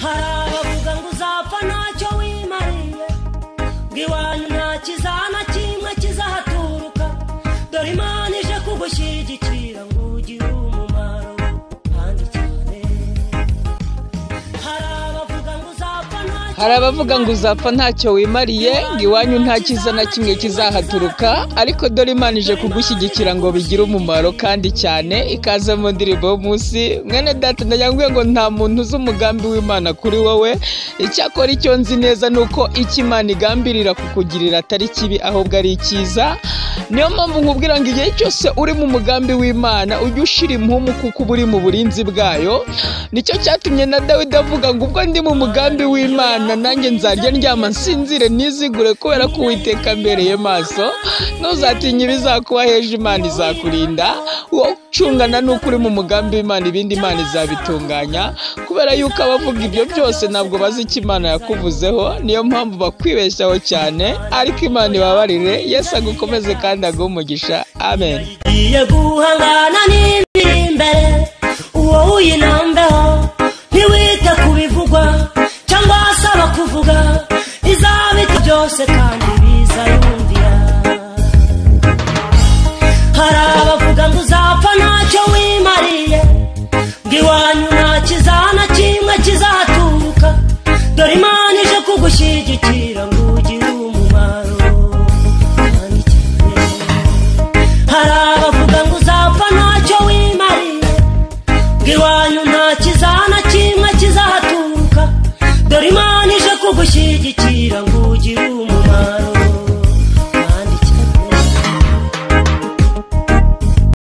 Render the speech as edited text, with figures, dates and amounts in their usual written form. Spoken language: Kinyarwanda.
harabavuga ngo uzapfa ntacyo wimariye ngiwanyu nta kizana kimwe kizahaturuka dore Imana ije kugushyigikira ngo ugire umumaro kandi cyane harabavuga ngo uzapfa ntacyo wimariye ngiwanyu nta kizana kimwe kizahaturuka ariko dore Imana ije kugushyigikira ngo bigire umumaro kandi cyane ikaze mu ndirimbo y'umunsi mwene data ndajyanguye ngo nta muntu uzi umugambi w'Imana kuri wowe icyakora icyo nzi neza nuko icyo Imana igambirira kukugirira atari kibi ahubwo ari icyiza niyo mpamvu nkubwira ngo igihe cyose uri mu mugambi w'Imana ujye ushira impumu kuko uba uri mu burinzi bwayo nicyo cyatumye na Dawidi avuga ngo ubwo ndi mu mugambi w'Imana nanjye nzarya ndyama nsinzire nizigure kubera ko Uwiteka mbereye maso ntuzatinya ibizakuba hejuru Imana izakurinda wowe ucungana nuko uri mu mugambi w'Imana ibindi Imana izabitunganya kubera yuko abavuga ibyo byose ntabwo bazi icyo Imana yakuvuzeho niyo mpamvu bakwibeshyaho cyane ariko Imana ibabarire Yesu agukomeze kandi aguhe umugisha amen. Igiye guhangana n'imbere